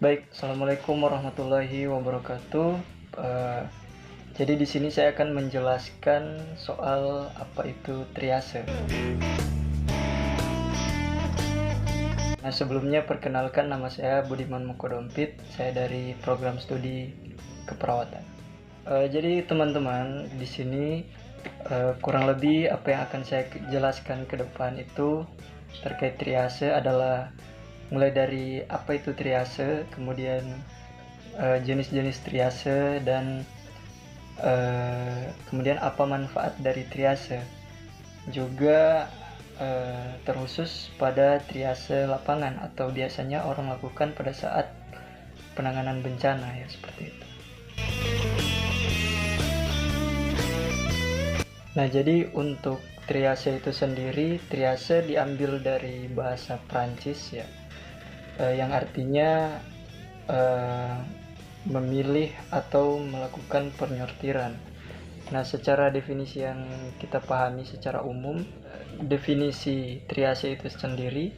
Baik, assalamualaikum warahmatullahi wabarakatuh. Eh, jadi di sini saya akan menjelaskan soal apa itu triase. Nah, sebelumnya perkenalkan, nama saya Budiman Mukodompit. Saya dari program studi keperawatan. Jadi teman-teman, di sini kurang lebih apa yang akan saya jelaskan ke depan itu terkait triase adalah mulai dari apa itu triase, kemudian jenis-jenis triase, dan kemudian apa manfaat dari triase. Juga terkhusus pada triase lapangan atau biasanya orang lakukan pada saat penanganan bencana, ya seperti itu. Nah, jadi untuk triase itu sendiri, triase diambil dari bahasa Prancis ya, yang artinya memilih atau melakukan penyortiran. Nah, secara definisi yang kita pahami secara umum, definisi triase itu sendiri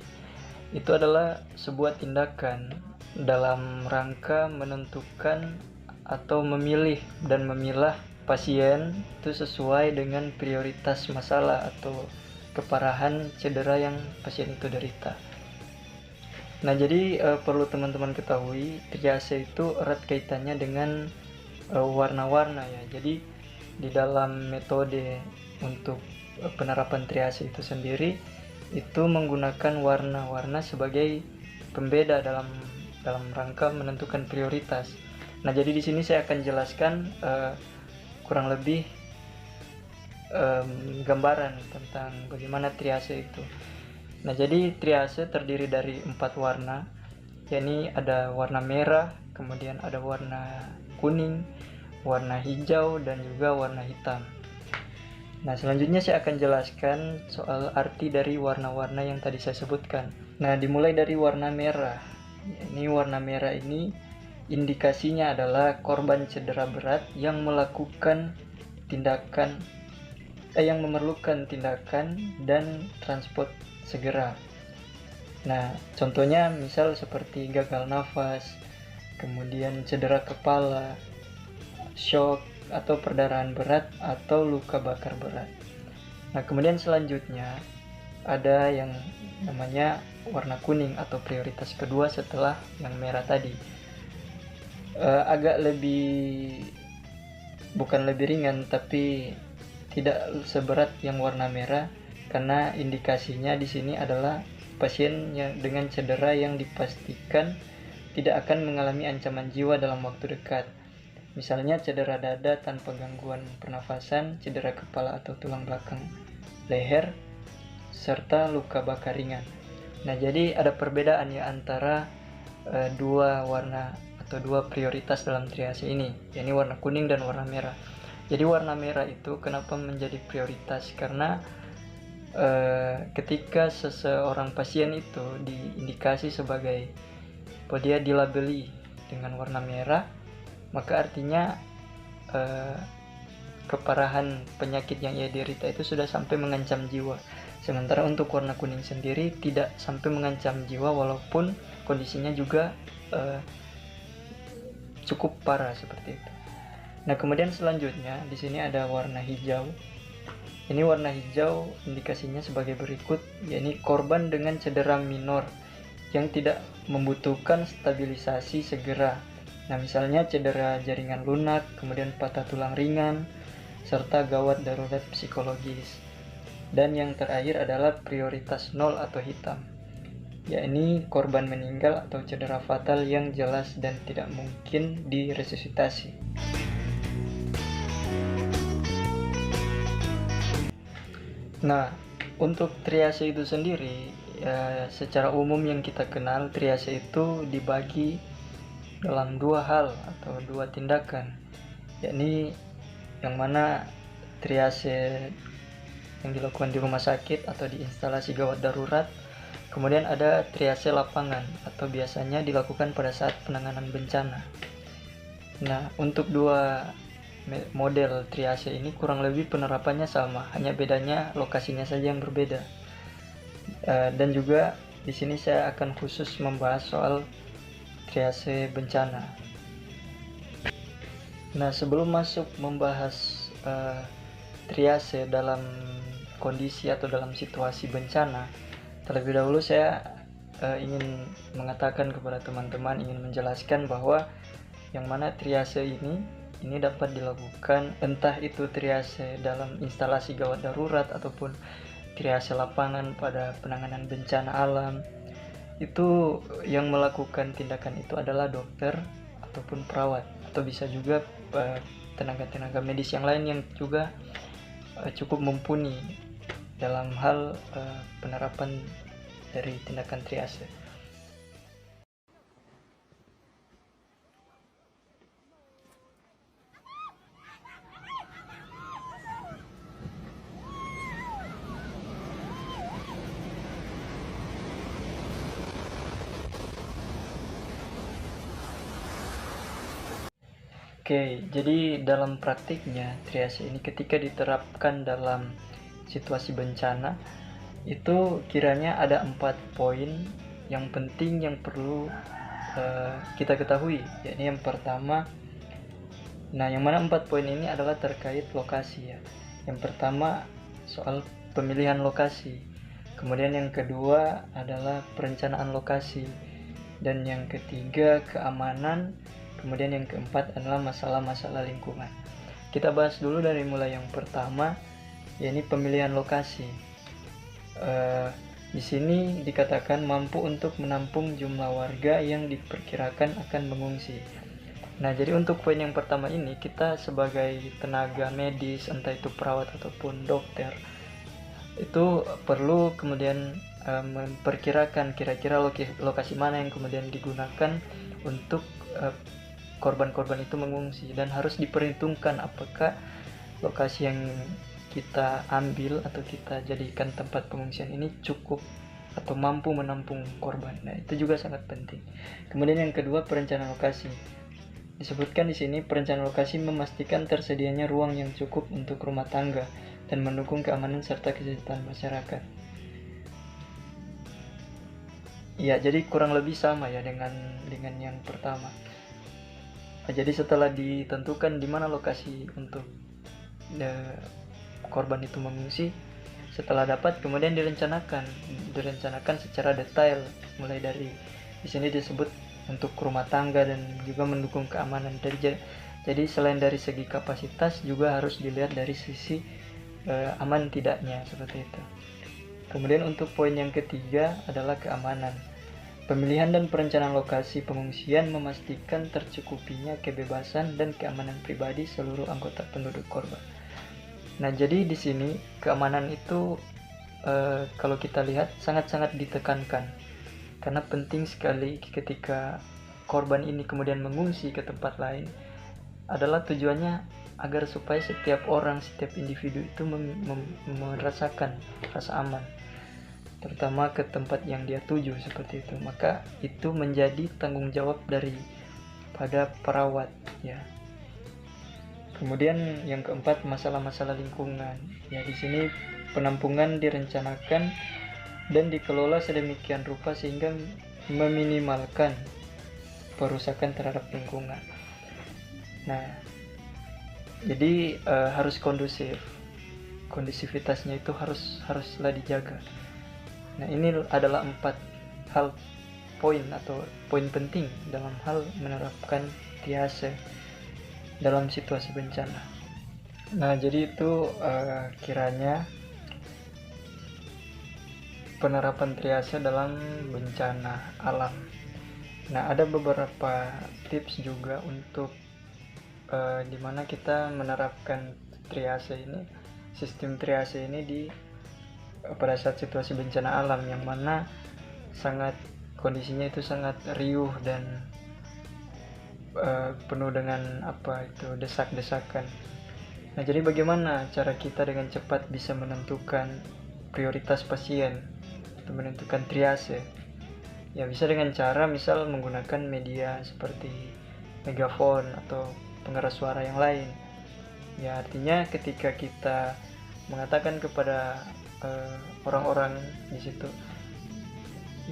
itu adalah sebuah tindakan dalam rangka menentukan atau memilih dan memilah pasien itu sesuai dengan prioritas masalah atau keparahan cedera yang pasien itu derita. Nah, jadi perlu teman-teman ketahui, triase itu erat kaitannya dengan warna-warna ya. Jadi di dalam metode untuk penerapan triase itu sendiri itu menggunakan warna-warna sebagai pembeda dalam rangka menentukan prioritas. Nah, jadi di sini saya akan jelaskan kurang lebih gambaran tentang bagaimana triase itu. Nah, jadi triase terdiri dari 4 warna, yakni ada warna merah, kemudian ada warna kuning, warna hijau, dan juga warna hitam. Nah, selanjutnya saya akan jelaskan soal arti dari warna-warna yang tadi saya sebutkan. Nah, dimulai dari warna merah. Ini warna merah ini indikasinya adalah korban cedera berat yang memerlukan tindakan dan transport segera. Nah, contohnya misal seperti gagal nafas, kemudian cedera kepala, shock atau perdarahan berat atau luka bakar berat. Nah, kemudian selanjutnya ada yang namanya warna kuning atau prioritas kedua setelah yang merah tadi. Agak bukan lebih ringan, tapi tidak seberat yang warna merah, karena indikasinya di sini adalah pasien yang dengan cedera yang dipastikan tidak akan mengalami ancaman jiwa dalam waktu dekat. Misalnya cedera dada tanpa gangguan pernafasan, cedera kepala atau tulang belakang leher, serta luka bakar ringan. Nah, jadi ada perbedaan ya antara dua warna atau dua prioritas dalam triase ini, yakni warna kuning dan warna merah. Jadi warna merah itu kenapa menjadi prioritas? Karena ketika seseorang pasien itu diindikasi sebagai dia dilabeli dengan warna merah, maka artinya keparahan penyakit yang ia derita itu sudah sampai mengancam jiwa. Sementara untuk warna kuning sendiri tidak sampai mengancam jiwa, walaupun kondisinya juga cukup parah seperti itu. Nah, kemudian selanjutnya di sini ada warna hijau. Ini warna hijau indikasinya sebagai berikut, yakni korban dengan cedera minor yang tidak membutuhkan stabilisasi segera. Nah, misalnya cedera jaringan lunak, kemudian patah tulang ringan, serta gawat darurat psikologis. Dan yang terakhir adalah prioritas 0 atau hitam, yakni korban meninggal atau cedera fatal yang jelas dan tidak mungkin diresusitasi. Nah, untuk triase itu sendiri, secara umum yang kita kenal, triase itu dibagi dalam dua hal atau dua tindakan, yakni yang mana triase yang dilakukan di rumah sakit atau di instalasi gawat darurat, kemudian ada triase lapangan atau biasanya dilakukan pada saat penanganan bencana. Nah, untuk dua model triase ini kurang lebih penerapannya sama, hanya bedanya lokasinya saja yang berbeda. Dan juga di sini saya akan khusus membahas soal triase bencana. Nah, sebelum masuk membahas triase dalam kondisi atau dalam situasi bencana, terlebih dahulu saya ingin mengatakan kepada teman-teman, ingin menjelaskan bahwa yang mana triase ini dapat dilakukan, entah itu triase dalam instalasi gawat darurat ataupun triase lapangan pada penanganan bencana alam. Itu yang melakukan tindakan itu adalah dokter ataupun perawat, atau bisa juga tenaga-tenaga medis yang lain yang juga cukup mumpuni dalam hal penerapan dari tindakan triase. Oke, jadi dalam praktiknya triase ini ketika diterapkan dalam situasi bencana, itu kiranya ada 4 poin yang penting yang perlu kita ketahui. Yakni yang pertama, yang mana 4 poin ini adalah terkait lokasi ya. Yang pertama soal pemilihan lokasi, kemudian yang kedua adalah perencanaan lokasi, dan yang ketiga keamanan, kemudian yang keempat adalah masalah-masalah lingkungan. Kita bahas dulu dari mulai yang pertama, yakni pemilihan lokasi. Di sini dikatakan mampu untuk menampung jumlah warga yang diperkirakan akan mengungsi. Nah, jadi untuk poin yang pertama ini, kita sebagai tenaga medis, entah itu perawat ataupun dokter, itu perlu kemudian memperkirakan kira-kira lokasi mana yang kemudian digunakan untuk korban-korban itu mengungsi, dan harus diperhitungkan apakah lokasi yang kita ambil atau kita jadikan tempat pengungsian ini cukup atau mampu menampung korban. Nah, itu juga sangat penting. Kemudian yang kedua, perencanaan lokasi. Disebutkan di sini, perencanaan lokasi memastikan tersedianya ruang yang cukup untuk rumah tangga dan mendukung keamanan serta kesejahteraan masyarakat. Ya, jadi kurang lebih sama ya dengan yang pertama. Jadi setelah ditentukan di mana lokasi untuk korban itu mengungsi, setelah dapat kemudian direncanakan secara detail, mulai dari di sini disebut untuk rumah tangga dan juga mendukung keamanan. Jadi selain dari segi kapasitas juga harus dilihat dari sisi aman tidaknya, seperti itu. Kemudian untuk poin yang ketiga adalah keamanan. Pemilihan dan perencanaan lokasi pengungsian memastikan tercukupinya kebebasan dan keamanan pribadi seluruh anggota penduduk korban. Nah, jadi di sini keamanan itu kalau kita lihat sangat-sangat ditekankan, karena penting sekali ketika korban ini kemudian mengungsi ke tempat lain, adalah tujuannya agar supaya setiap orang, setiap individu itu merasakan rasa aman, terutama ke tempat yang dia tuju, seperti itu. Maka itu menjadi tanggung jawab pada perawat ya. Kemudian yang keempat, masalah-masalah lingkungan. Ya, di sini penampungan direncanakan dan dikelola sedemikian rupa sehingga meminimalkan perusakan terhadap lingkungan. Nah, jadi harus kondusif. Kondusivitasnya itu haruslah dijaga. Nah, ini adalah 4 hal poin atau poin penting dalam hal menerapkan triase dalam situasi bencana. Nah, jadi itu kiranya penerapan triase dalam bencana alam. Nah, ada beberapa tips juga untuk dimana kita menerapkan triase ini, sistem triase ini pada saat situasi bencana alam, yang mana kondisinya itu sangat riuh dan penuh dengan desak-desakan. Nah, jadi bagaimana cara kita dengan cepat bisa menentukan prioritas pasien atau menentukan triase? Ya, bisa dengan cara misal menggunakan media seperti megafon atau pengeras suara yang lain. Ya, artinya ketika kita mengatakan kepada orang-orang di situ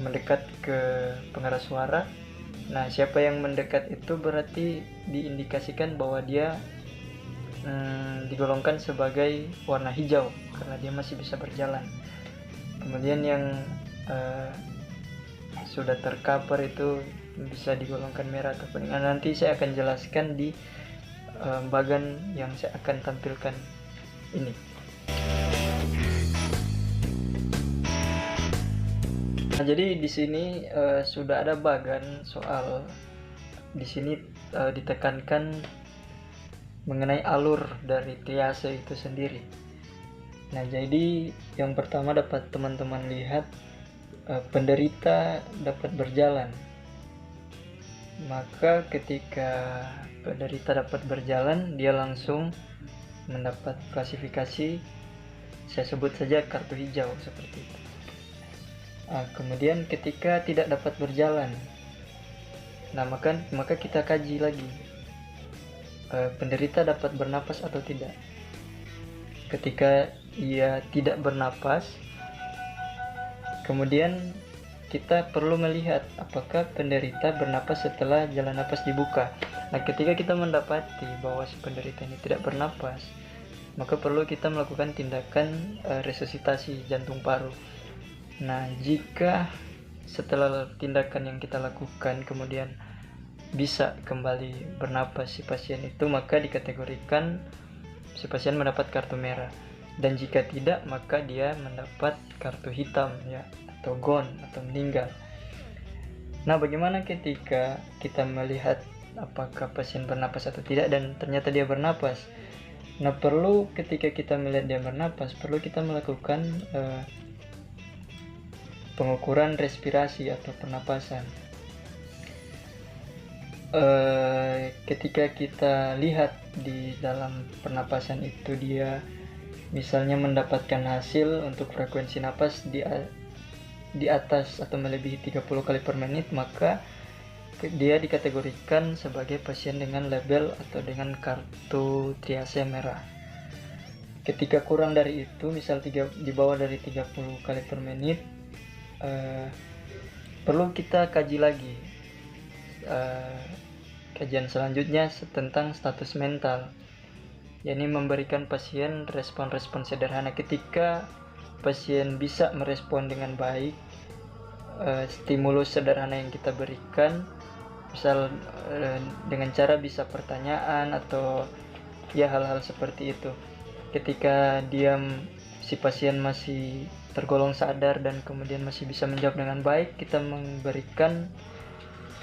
mendekat ke pengeras suara, Nah, siapa yang mendekat itu berarti diindikasikan bahwa dia digolongkan sebagai warna hijau karena dia masih bisa berjalan. Kemudian yang sudah tercover itu bisa digolongkan merah atau kuning. Nah, nanti saya akan jelaskan di bagan yang saya akan tampilkan ini. Nah, jadi di sini sudah ada bagan soal di sini ditekankan mengenai alur dari triase itu sendiri. Nah, jadi yang pertama dapat teman-teman lihat penderita dapat berjalan. Maka ketika penderita dapat berjalan, dia langsung mendapat klasifikasi, saya sebut saja kartu hijau seperti itu. Kemudian ketika tidak dapat berjalan, nah maka kita kaji lagi, penderita dapat bernapas atau tidak. Ketika ia tidak bernapas, kemudian kita perlu melihat apakah penderita bernapas setelah jalan napas dibuka. Nah, ketika kita mendapati bahwa si penderita ini tidak bernapas, maka perlu kita melakukan tindakan resusitasi jantung paru. Nah, jika setelah tindakan yang kita lakukan kemudian bisa kembali bernapas si pasien itu, maka dikategorikan si pasien mendapat kartu merah. Dan jika tidak, maka dia mendapat kartu hitam ya, atau gone atau meninggal. Nah, bagaimana ketika kita melihat apakah pasien bernapas atau tidak dan ternyata dia bernapas? Nah, perlu ketika kita melihat dia bernapas, perlu kita melakukan pengukuran respirasi atau pernapasan. Ketika kita lihat di dalam pernapasan itu dia misalnya mendapatkan hasil untuk frekuensi napas di atas atau melebihi 30 kali per menit, maka dia dikategorikan sebagai pasien dengan label atau dengan kartu triase merah. Ketika kurang dari itu, misal di bawah dari 30 kali per menit, perlu kita kaji lagi kajian selanjutnya tentang status mental, yakni memberikan pasien respon-respon sederhana. Ketika pasien bisa merespon dengan baik stimulus sederhana yang kita berikan, misal dengan cara bisa pertanyaan atau ya hal-hal seperti itu. Ketika si pasien masih tergolong sadar dan kemudian masih bisa menjawab dengan baik, kita memberikan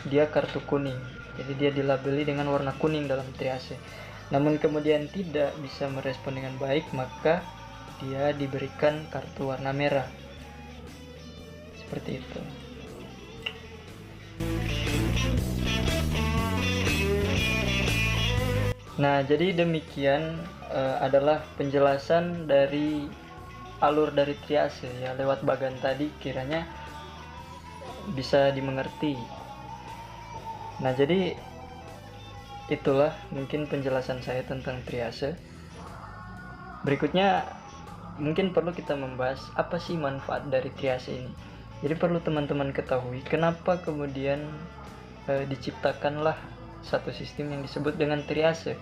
dia kartu kuning. Jadi dia dilabeli dengan warna kuning dalam triase. Namun kemudian tidak bisa merespon dengan baik, maka dia diberikan kartu warna merah. Seperti itu. Nah, jadi demikian adalah penjelasan dari alur dari triase ya, lewat bagan tadi, kiranya bisa dimengerti. Nah, jadi itulah mungkin penjelasan saya tentang triase. Berikutnya mungkin perlu kita membahas apa sih manfaat dari triase ini. Jadi perlu teman-teman ketahui kenapa kemudian diciptakanlah satu sistem yang disebut dengan triase.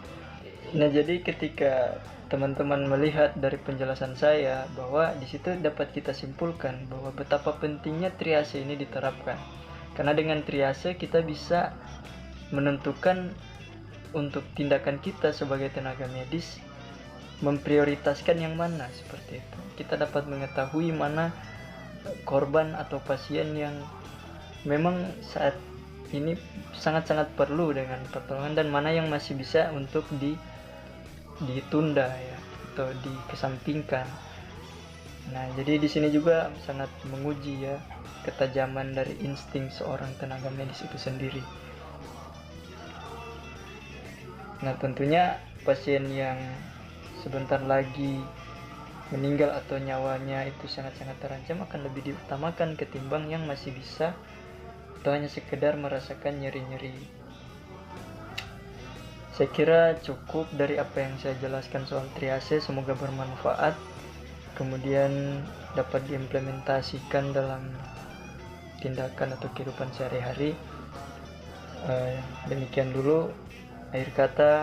Nah, jadi ketika teman-teman melihat dari penjelasan saya bahwa di situ dapat kita simpulkan bahwa betapa pentingnya triase ini diterapkan. Karena dengan triase kita bisa menentukan untuk tindakan kita sebagai tenaga medis, memprioritaskan yang mana seperti itu. Kita dapat mengetahui mana korban atau pasien yang memang saat ini sangat-sangat perlu dengan pertolongan dan mana yang masih bisa untuk ditunda ya, atau dikesampingkan. Nah, jadi di sini juga sangat menguji ya ketajaman dari insting seorang tenaga medis itu sendiri. Nah, tentunya pasien yang sebentar lagi meninggal atau nyawanya itu sangat-sangat terancam akan lebih diutamakan ketimbang yang masih bisa atau hanya sekedar merasakan nyeri-nyeri. Saya kira cukup dari apa yang saya jelaskan soal triase, semoga bermanfaat, kemudian dapat diimplementasikan dalam tindakan atau kehidupan sehari-hari. Demikian dulu akhir kata.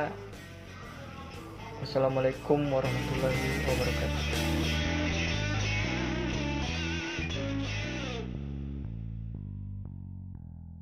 Wassalamualaikum warahmatullahi wabarakatuh.